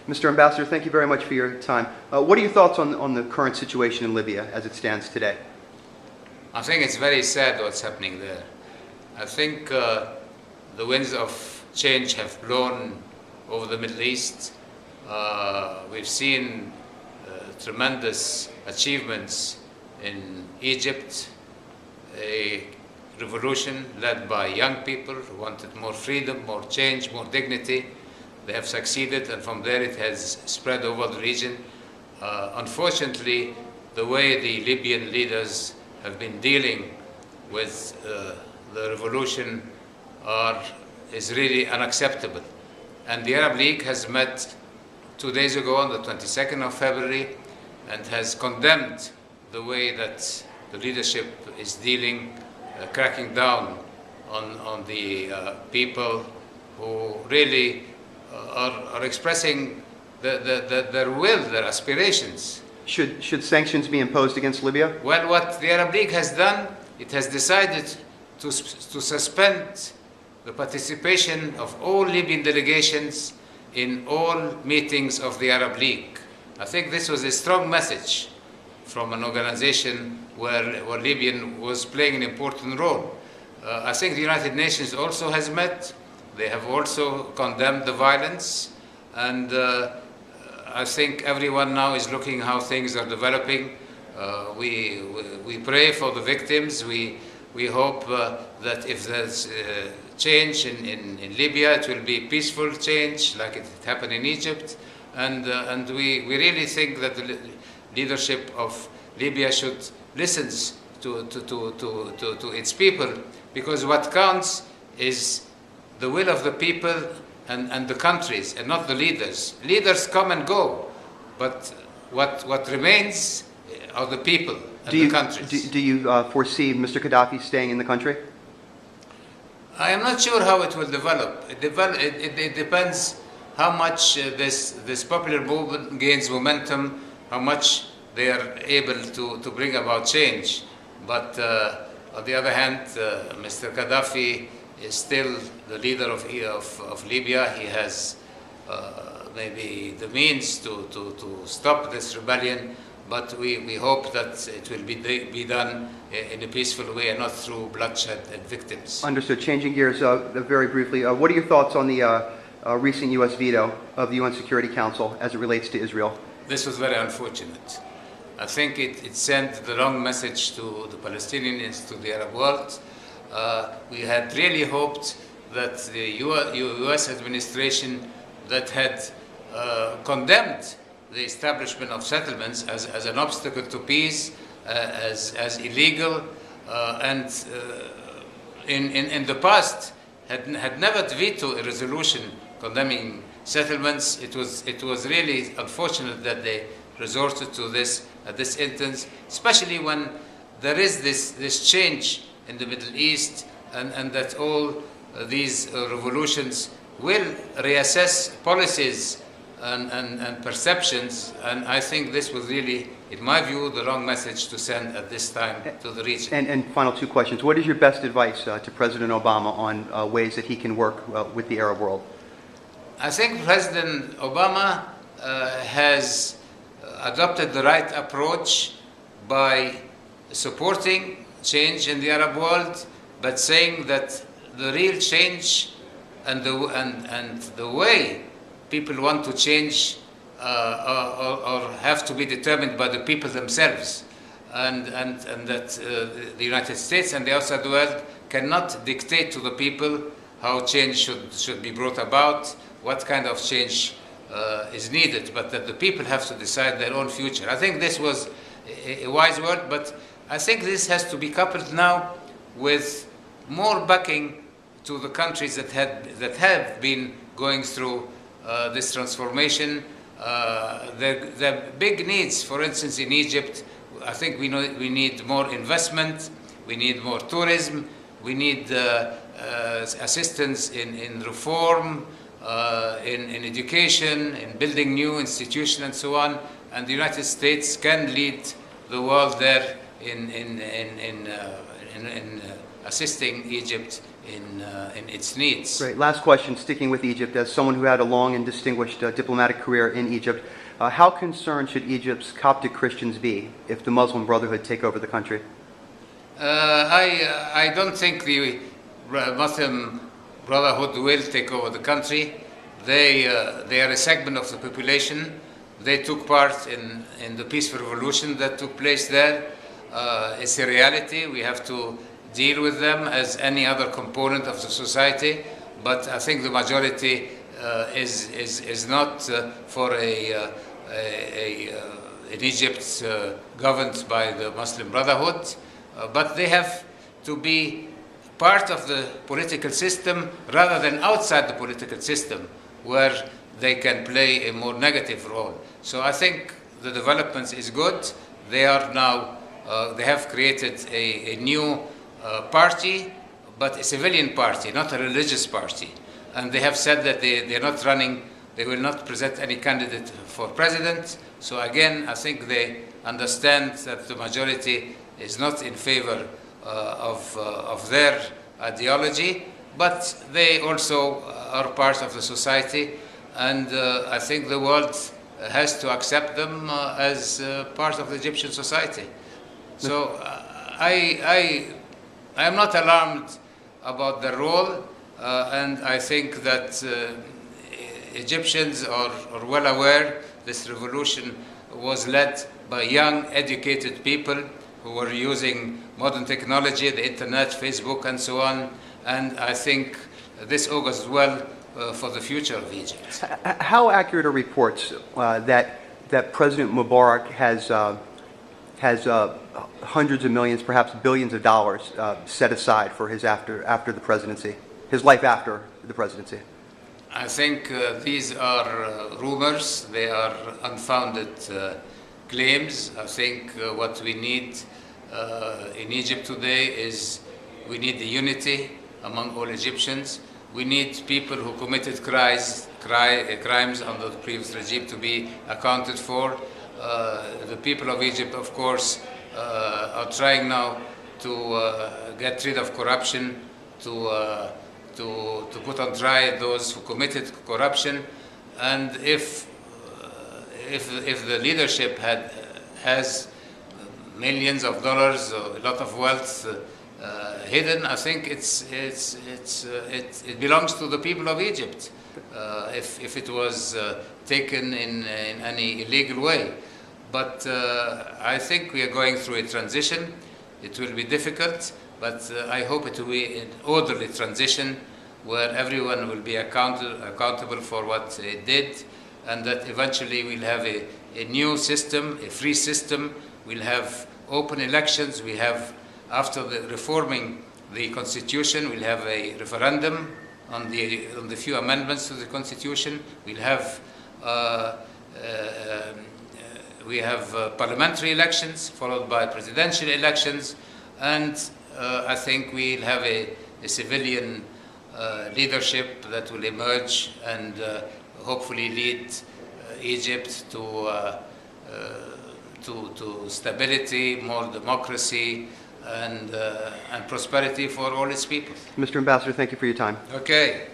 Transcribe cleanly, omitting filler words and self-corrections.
Mr. Ambassador, thank you very much for your time. What are your thoughts on the current situation in Libya as it stands today? I think it's very sad what's happening there. I think the winds of change have blown over the Middle East. We've seen tremendous achievements in Egypt, a revolution led by young people who wanted more freedom, more change, more dignity. They have succeeded, and from there it has spread over the region. Unfortunately, the way the Libyan leaders have been dealing with the revolution is really unacceptable. And the Arab League has met 2 days ago on the 22nd of February and has condemned the way that the leadership is dealing, cracking down on the people who really are expressing their will, their aspirations. Should sanctions be imposed against Libya? Well, what the Arab League has done, it has decided to suspend the participation of all Libyan delegations in all meetings of the Arab League. I think this was a strong message from an organization where Libya was playing an important role. I think the United Nations also has met. They have also condemned the violence, and I think everyone now is looking how things are developing. We pray for the victims. We hope that if there's change in Libya, it will be peaceful change like it happened in Egypt. And we really think that the leadership of Libya should listen to its people, because what counts is the will of the people and the countries, and not the leaders. Leaders come and go, but what remains are the people and the countries. Do you foresee Mr. Gaddafi staying in the country? I am not sure how it will develop. It depends how much this popular movement gains momentum, how much they are able to bring about change. But on the other hand, Mr. Gaddafi is still the leader of Libya. He has maybe the means to stop this rebellion, but we hope that it will be done in a peaceful way and not through bloodshed and victims. Understood. Changing gears very briefly, what are your thoughts on the recent U.S. veto of the UN Security Council as it relates to Israel? This was very unfortunate. I think it sent the wrong message to the Palestinians, to the Arab world. We had really hoped that the U.S. administration that had condemned the establishment of settlements as an obstacle to peace, as illegal, and in the past had never vetoed a resolution condemning settlements. It was really unfortunate that they resorted to this at this instance, especially when there is this change in the Middle East, and that all these revolutions will reassess policies and perceptions, and I think this was really, in my view, the wrong message to send at this time to the region. And final two questions. What is your best advice to President Obama on ways that he can work with the Arab world? I think President Obama has adopted the right approach by supporting change in the Arab world, but saying that the real change and the way people want to change or have to be determined by the people themselves, and that the United States and the outside world cannot dictate to the people how change should be brought about, what kind of change is needed, but that the people have to decide their own future. I think this was a wise word, but I think this has to be coupled now with more backing to the countries that have been going through this transformation. There are big needs. For instance, in Egypt, I think we need more investment, we need more tourism, we need assistance in reform, in education, in building new institutions, and so on. And the United States can lead the world there in assisting Egypt in its needs. Great. Last question, sticking with Egypt, as someone who had a long and distinguished diplomatic career in Egypt, how concerned should Egypt's Coptic Christians be if the Muslim Brotherhood take over the country? I don't think the Muslim Brotherhood will take over the country. They are a segment of the population. They took part in the peaceful revolution that took place there. It's a reality. We have to deal with them as any other component of the society. But I think the majority is not for in Egypt governed by the Muslim Brotherhood. But they have to be part of the political system rather than outside the political system, where they can play a more negative role. So I think the developments is good. They are now, they have created a new party, but a civilian party, not a religious party. And they have said that they're not running, they will not present any candidate for president. So again, I think they understand that the majority is not in favor of their ideology, but they also are part of the society, and I think the world has to accept them as part of the Egyptian society. So I am not alarmed about the role, and I think that Egyptians are well aware this revolution was led by young, educated people who were using modern technology, the internet, Facebook, and so on. And I think this augurs well for the future of Egypt. How accurate are reports that President Mubarak has hundreds of millions, perhaps billions of dollars set aside for his after the presidency, his life after the presidency? I think these are rumors. They are unfounded claims. I think what we need in Egypt today is we need the unity among all Egyptians. We need people who committed crimes under the previous regime to be accounted for. The people of Egypt, of course, are trying now to get rid of corruption, to put on trial those who committed corruption. And if the leadership has millions of dollars, a lot of wealth hidden, I think it belongs to the people of Egypt if it was taken in any illegal way. But I think we are going through a transition. It will be difficult, but I hope it will be an orderly transition where everyone will be accountable for what they did, and that eventually we'll have a new system, a free system. We'll have open elections. We have, after reforming the constitution, we'll have a referendum on the few amendments to the constitution. We'll have parliamentary elections followed by presidential elections, and I think we'll have a civilian leadership that will emerge and hopefully lead Egypt to stability, more democracy, and prosperity for all its people. Mr. Ambassador, thank you for your time. Okay.